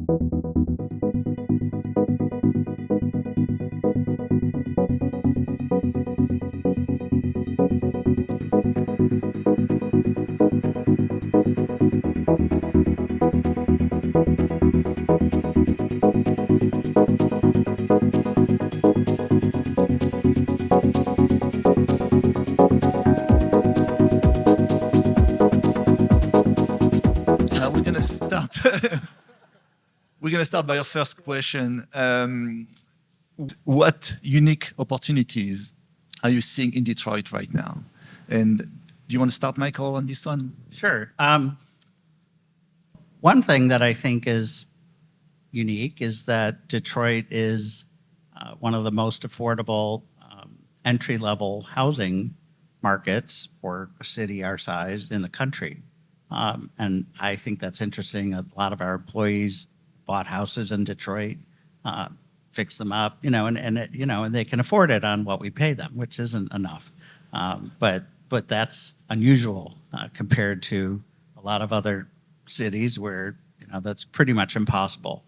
We're gonna start. We're gonna start by your first question. What unique opportunities are you seeing in Detroit right now? And do you want to start, Michael, on this one? Sure. One thing that I think is unique is that Detroit is one of the most affordable entry-level housing markets for a city our size in the country. And I think that's interesting. A lot of our employees bought houses in Detroit, fixed them up, and they can afford it on what we pay them, which isn't enough. But that's unusual compared to a lot of other cities where that's pretty much impossible.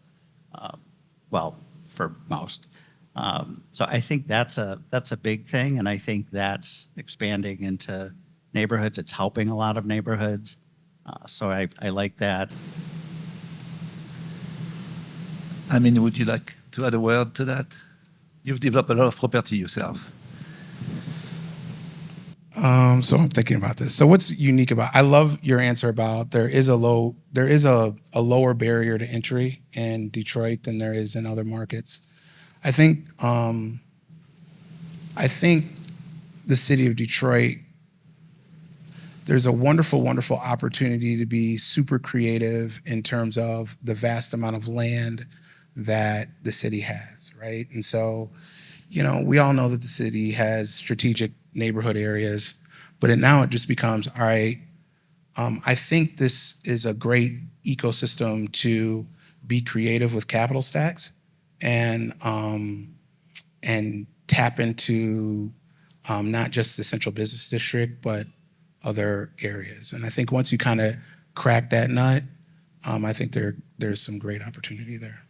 Well, for most. So I think that's a big thing, and I think that's expanding into neighborhoods. It's helping a lot of neighborhoods. So I like that. I mean, would you like to add a word to that? You've developed a lot of property yourself. So I'm thinking about this. So what's unique about? I love your answer about there is a lower barrier to entry in Detroit than there is in other markets. I think the city of Detroit, there's a wonderful, wonderful opportunity to be super creative in terms of the vast amount of land that the city has, right? And so, we all know that the city has strategic neighborhood areas, but now it just becomes, all right, I think this is a great ecosystem to be creative with capital stacks and tap into not just the central business district, but other areas. And I think once you kind of crack that nut, I think there's some great opportunity there.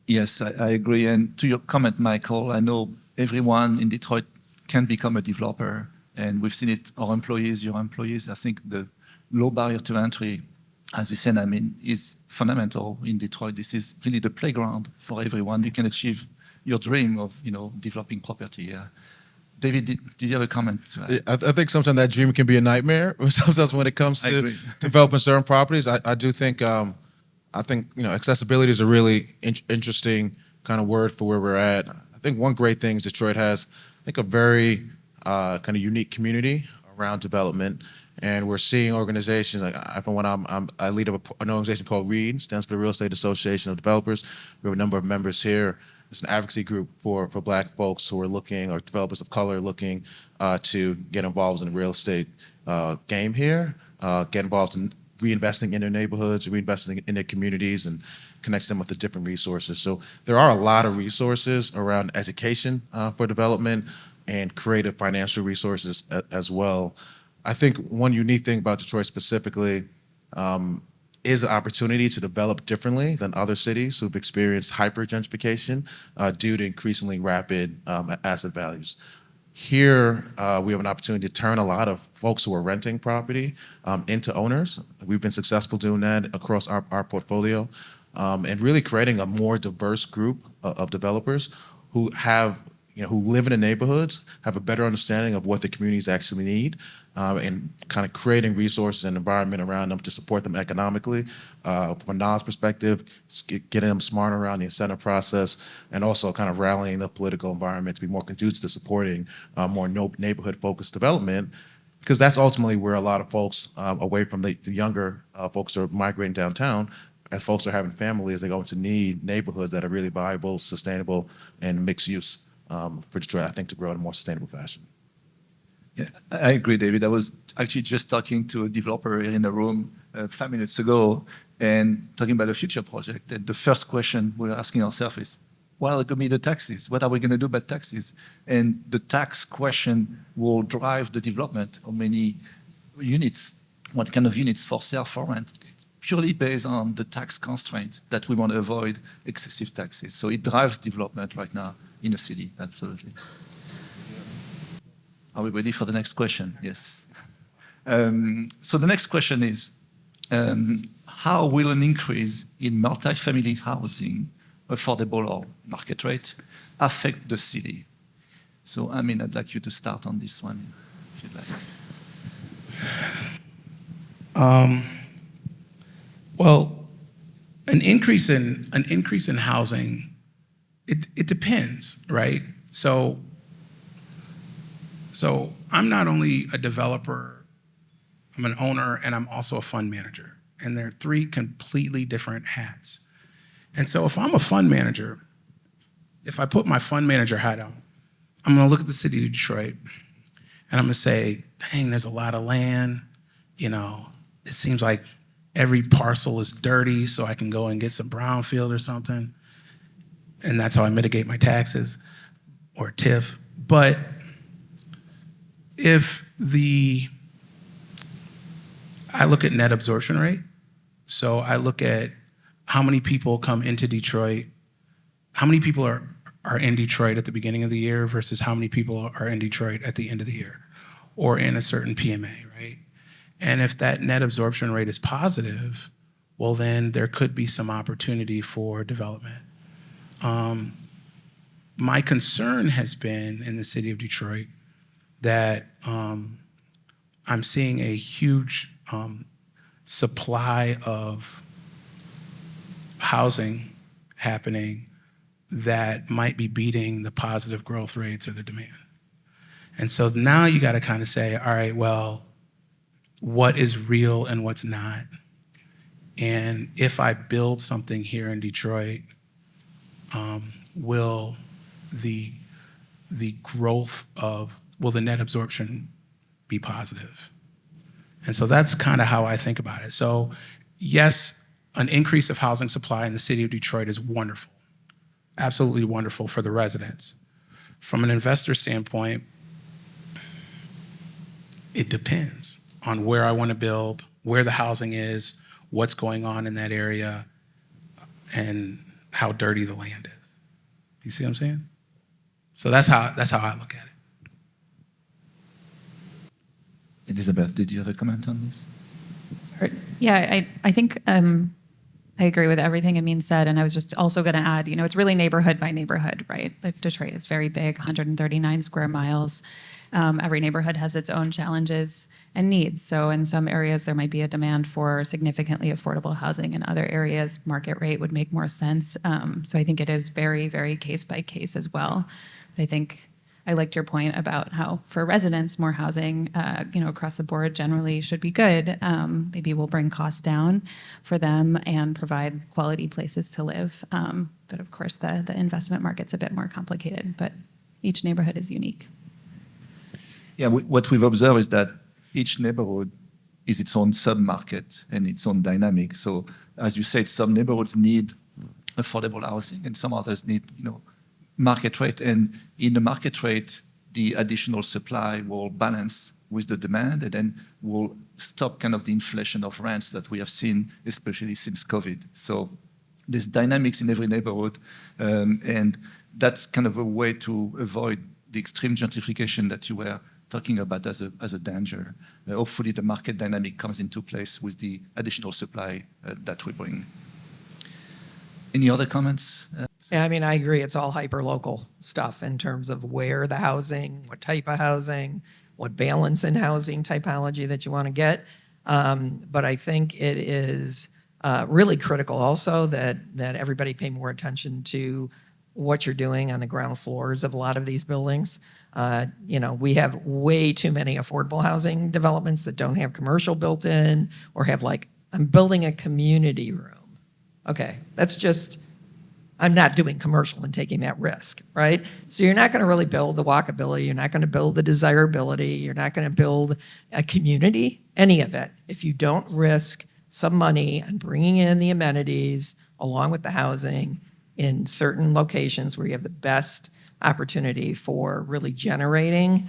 Yes, I agree. And to your comment, Michael, I know everyone in Detroit can become a developer. And we've seen it, our employees, your employees. I think the low barrier to entry, as you said, is fundamental in Detroit. This is really the playground for everyone. You can achieve your dream of, developing property here. David, did you have a comment? I think sometimes that dream can be a nightmare. Sometimes when it comes to developing certain properties, I do think, accessibility is a really interesting kind of word for where we're at. I think one great thing is Detroit has, a very kind of unique community around development. And we're seeing organizations I lead an organization called READ, stands for the Real Estate Association of Developers. We have a number of members here. It's an advocacy group for Black folks who are looking, or developers of color looking to get involved in the real estate game here, get involved in reinvesting in their neighborhoods, reinvesting in their communities, and connects them with the different resources. So there are a lot of resources around education for development and creative financial resources as well. I think one unique thing about Detroit specifically is the opportunity to develop differently than other cities who've experienced hyper-gentrification due to increasingly rapid asset values. Here, we have an opportunity to turn a lot of folks who are renting property into owners. We've been successful doing that across our portfolio and really creating a more diverse group of developers who have, who live in the neighborhoods, have a better understanding of what the communities actually need, and kind of creating resources and environment around them to support them economically. From a knowledge perspective, getting them smarter around the incentive process, and also kind of rallying the political environment to be more conducive to supporting more neighborhood-focused development, because that's ultimately where a lot of folks away from the younger folks are migrating downtown. As folks are having families, they're going to need neighborhoods that are really viable, sustainable, and mixed use for Detroit, I think, to grow in a more sustainable fashion. Yeah, I agree, David. I was actually just talking to a developer in a room 5 minutes ago and talking about a future project. And the first question we're asking ourselves is, what are going to be the taxes? What are we going to do about taxes? And the tax question will drive the development of many units. What kind of units for sale, for rent? purely based on the tax constraint that we want to avoid excessive taxes. So it drives development right now in the city, absolutely. Are we ready for the next question? Yes. So the next question is, how will an increase in multifamily housing, affordable or market rate, affect the city? So, Amin, I'd like you to start on this one, if you'd like. Well, an increase in housing, it depends, right? So I'm not only a developer, I'm an owner, and I'm also a fund manager. And they're three completely different hats. And so if I'm a fund manager, if I put my fund manager hat on, I'm gonna look at the city of Detroit and I'm gonna say, dang, there's a lot of land. You know, it seems like every parcel is dirty, so I can go and get some brownfield or something. And that's how I mitigate my taxes or TIF. But I look at net absorption rate. So I look at how many people come into Detroit, how many people are in Detroit at the beginning of the year versus how many people are in Detroit at the end of the year or in a certain PMA, right? And if that net absorption rate is positive, well, then there could be some opportunity for development. My concern has been in the city of Detroit that I'm seeing a huge supply of housing happening that might be beating the positive growth rates or the demand. And so now you got to kind of say, all right, well, what is real and what's not? And if I build something here in Detroit, will the net absorption be positive? And so that's kind of how I think about it. So yes, an increase of housing supply in the city of Detroit is wonderful, absolutely wonderful for the residents. From an investor standpoint, it depends on where I want to build, where the housing is, what's going on in that area, and how dirty the land is. You see what I'm saying? So that's how I look at it. Elizabeth, did you have a comment on this? Yeah, I think I agree with everything Amin said, and I was just also going to add, it's really neighborhood by neighborhood, right? Like Detroit is very big, 139 square miles. Every neighborhood has its own challenges and needs. So in some areas, there might be a demand for significantly affordable housing. In other areas, market rate would make more sense. So I think it is very, very case by case as well. I think I liked your point about how for residents, more housing, across the board generally should be good. Maybe we'll bring costs down for them and provide quality places to live. But of course, the investment market's a bit more complicated, but each neighborhood is unique. Yeah, what we've observed is that each neighborhood is its own sub-market and its own dynamic. So as you said, some neighborhoods need affordable housing and some others need, market rate. And in the market rate, the additional supply will balance with the demand and then will stop kind of the inflation of rents that we have seen, especially since COVID. So there's dynamics in every neighborhood, and that's kind of a way to avoid the extreme gentrification that you were talking about as a danger. Hopefully the market dynamic comes into place with the additional supply that we bring. Any other comments? Yeah, I agree. It's all hyper-local stuff in terms of where the housing, what type of housing, what balance in housing typology that you want to get. But I think it is really critical also that everybody pay more attention to what you're doing on the ground floors of a lot of these buildings. We have way too many affordable housing developments that don't have commercial built in or have I'm building a community room. Okay, that's just, I'm not doing commercial and taking that risk, right? So you're not going to really build the walkability. You're not going to build the desirability. You're not going to build a community, any of it, if you don't risk some money on bringing in the amenities along with the housing in certain locations where you have the best opportunity for really generating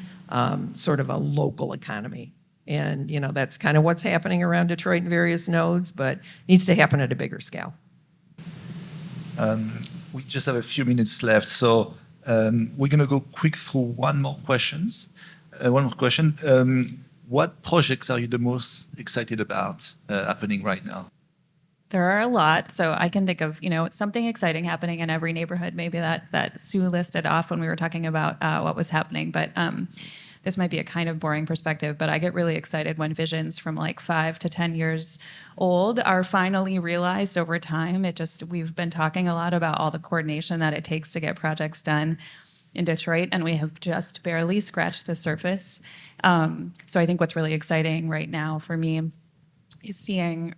sort of a local economy And, that's kind of what's happening around Detroit in various nodes, but needs to happen at a bigger scale. We just have a few minutes left, so we're going to go quick through one more question. What projects are you the most excited about happening right now? There are a lot, so I can think of something exciting happening in every neighborhood. Maybe that Sue listed off when we were talking about what was happening, but this might be a kind of boring perspective, but I get really excited when visions from like 5 to 10 years old are finally realized over time. We've been talking a lot about all the coordination that it takes to get projects done in Detroit, and we have just barely scratched the surface. So I think what's really exciting right now for me is seeing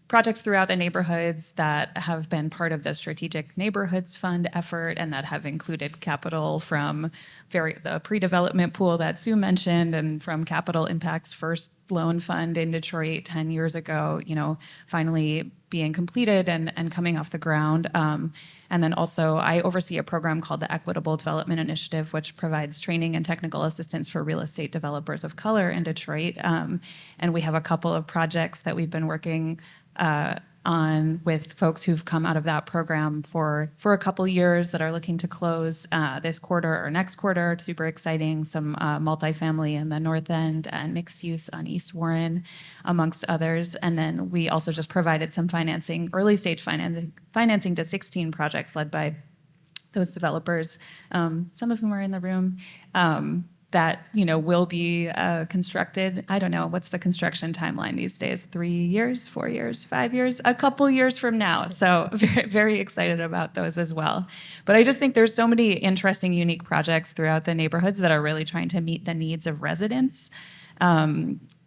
projects throughout the neighborhoods that have been part of the Strategic Neighborhoods Fund effort and that have included capital from the pre-development pool that Sue mentioned and from Capital Impact's first loan fund in Detroit 10 years ago, finally being completed and coming off the ground. And then also I oversee a program called the Equitable Development Initiative, which provides training and technical assistance for real estate developers of color in Detroit. And we have a couple of projects that we've been working on with folks who've come out of that program for a couple years that are looking to close this quarter or next quarter. It's super exciting. Some multifamily in the North End and mixed use on East Warren, amongst others. And then we also just provided some early stage financing to 16 projects led by those developers, some of whom are in the room. That will be constructed. I don't know, what's the construction timeline these days? 3 years, 4 years, 5 years? A couple years from now. So very, very excited about those as well. But I just think there's so many interesting, unique projects throughout the neighborhoods that are really trying to meet the needs of residents.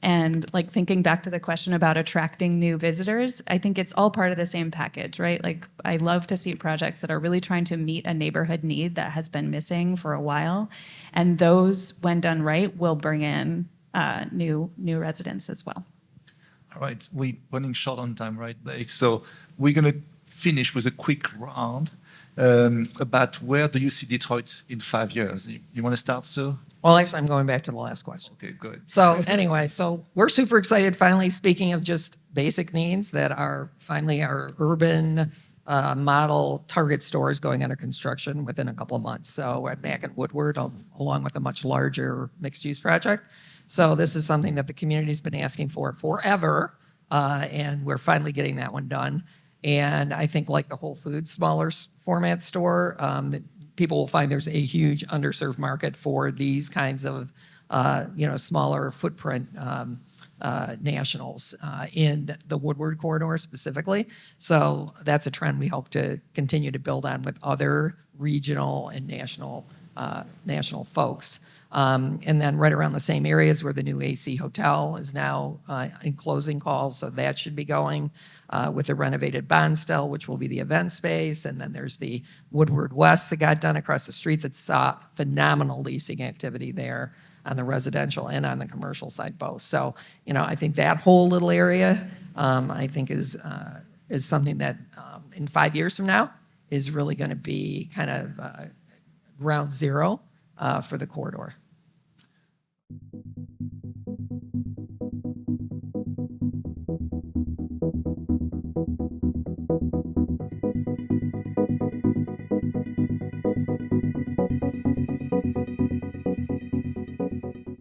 And like thinking back to the question about attracting new visitors, I think it's all part of the same package, right? Like I love to see projects that are really trying to meet a neighborhood need that has been missing for a while. And those, when done right, will bring in new residents as well. All right, we're running short on time, right, Blake? So we're going to finish with a quick round about where do you see Detroit in 5 years? You want to start, Sue? Well, actually, I'm going back to the last question. Okay, good. So anyway, we're super excited, finally, speaking of just basic needs, that are finally our urban model target stores going under construction within a couple of months. So we're back at Woodward, along with a much larger mixed-use project. So this is something that the community's been asking for forever, and we're finally getting that one done. And I think like the Whole Foods smaller format store, people will find there's a huge underserved market for these kinds of, smaller footprint nationals in the Woodward corridor specifically. So that's a trend we hope to continue to build on with other regional and national folks. And then right around the same areas where the new AC Hotel is now in closing calls, so that should be going with the renovated Bonstel, which will be the event space. And then there's the Woodward West that got done across the street that saw phenomenal leasing activity there on the residential and on the commercial side both. So, I think that whole little area, I think is something that in 5 years from now is really going to be kind of ground zero for the corridor.